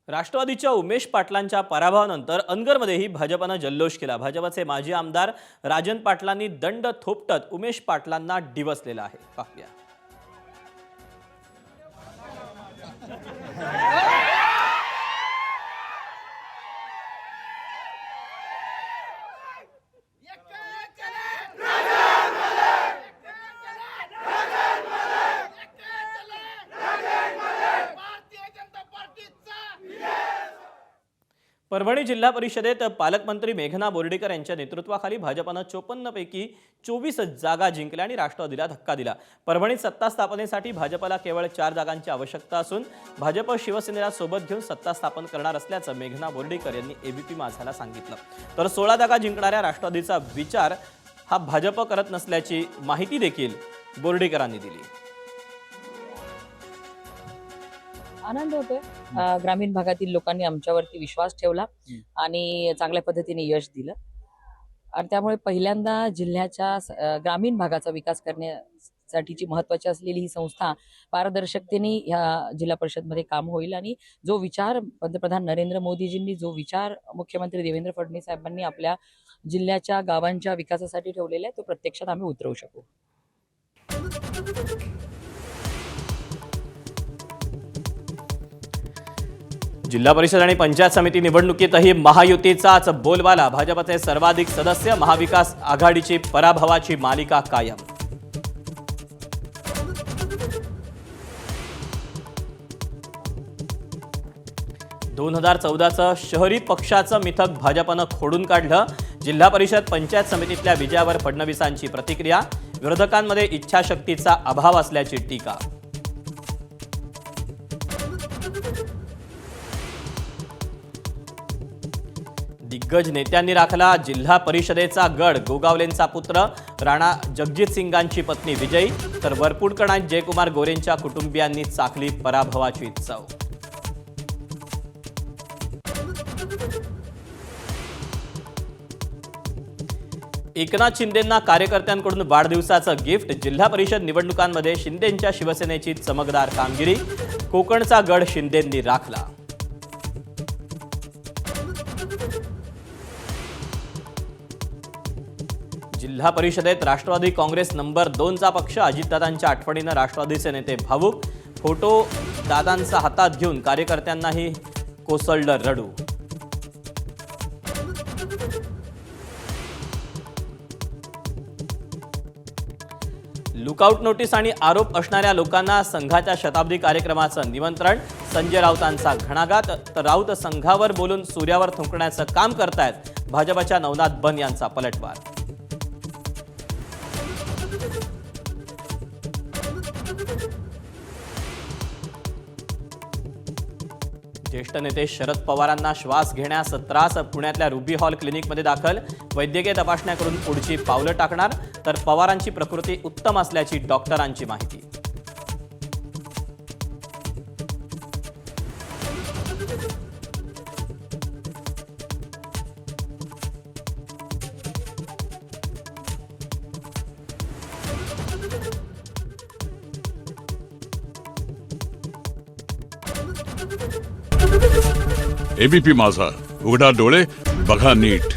राष्ट्रवादीच्या उमेश पाटलांच्या पराभवानंतर अनगरमध्येही भाजपनं जल्लोष केला। भाजपचे माजी आमदार राजन पाटलांनी दंड थोपटत उमेश पाटलांना डिवचलेला आहे। पाहूया। परभणी जिल्हा परिषदेत पालकमंत्री मेघना बोर्डीकर यांच्या नेतृत्वाखाली भाजपनं 54 पैकी 24 जागा जिंकल्या आणि राष्ट्रवादीला धक्का दिला। परभणीत सत्ता स्थापनेसाठी भाजपला केवळ 4 जागांची आवश्यकता असून भाजप शिवसेनेला सोबत घेऊन सत्ता स्थापन करणार असल्याचं मेघना बोर्डीकर यांनी एबीपी माझाला सांगितलं। तर 16 जागा जिंकणाऱ्या राष्ट्रवादीचा विचार हा भाजप करत नसल्याची माहिती देखील बोर्डीकरांनी दिली। आनंद होतोय। ग्रामीण भागातील लोकांनी आमच्यावरती विश्वास ठेवला आणि चांगल्या पद्धतीने यश दिलं आणि त्यामुळे पहिल्यांदा जिल्ह्याच्या ग्रामीण भागाचा विकास करण्यासाठीची महत्त्वाची असलेली ही संस्था पारदर्शकतेने ह्या जिल्हा परिषदमध्ये काम होईल आणि जो विचार पंतप्रधान नरेंद्र मोदीजींनी जो विचार मुख्यमंत्री देवेंद्र फडणवीस साहेबांनी आपल्या जिल्ह्याच्या गावांच्या विकासासाठी ठेवलेला आहे तो प्रत्यक्षात आम्ही उतरवू शकू। जिल्हा परिषद आणि पंचायत समिती निवडणुकीतही महायुतीचाच बोलबाला। भाजपचे सर्वाधिक सदस्य, महाविकास आघाडीची पराभवाची मालिका कायम। दोन 2014चं शहरी पक्षाचं मिथक भाजपनं खोडून काढलं। जिल्हा परिषद पंचायत समितीतल्या विजयावर फडणवीसांची प्रतिक्रिया। विरोधकांमध्ये इच्छाशक्तीचा अभाव असल्याची टीका। दिग्गज नेत्यांनी राखला जिल्हा परिषदेचा गड। गोगावलेंचा पुत्र राणा जगजित सिंगांची पत्नी विजयी, तर वरपुडकणात जयकुमार गोरेंच्या कुटुंबियांनी चाखली पराभवाची चव। एकनाथ शिंदेंना कार्यकर्त्यांकडून वाढदिवसाचं गिफ्ट। जिल्हा परिषद निवडणुकांमध्ये शिंदेंच्या शिवसेनेची चमकदार कामगिरी। कोकणचा गड शिंदेंनी राखला। जिल्हा परिषदेत राष्ट्रवादी काँग्रेस नंबर 2चा पक्ष। अजितदादांच्या आठवणीनं राष्ट्रवादीचे नेते भावुक। फोटो दादांचा हातात घेऊन कार्यकर्त्यांनाही कोसळलं रडू। लुकआउट नोटीस आणि आरोप असणाऱ्या लोकांना संघाच्या शताब्दी कार्यक्रमाचं निमंत्रण। संजय राऊतांचा घणाघात, तर राऊत संघावर बोलून सूर्यावर थुंकण्याचं काम करतायत। भाजपच्या नवनाथ बन यांचा पलटवार। ज्येष्ठ नेते शरद पवारांना श्वास घेण्यास त्रास। पुण्यातल्या रुबी हॉल क्लिनिकमध्ये दाखल। वैद्यकीय तपासण्या करून पुढची पावलं टाकणार। तर पवारांची प्रकृती उत्तम असल्याची डॉक्टरांची माहिती। एबीपी माझा, उघडा डोळे बघा नीट।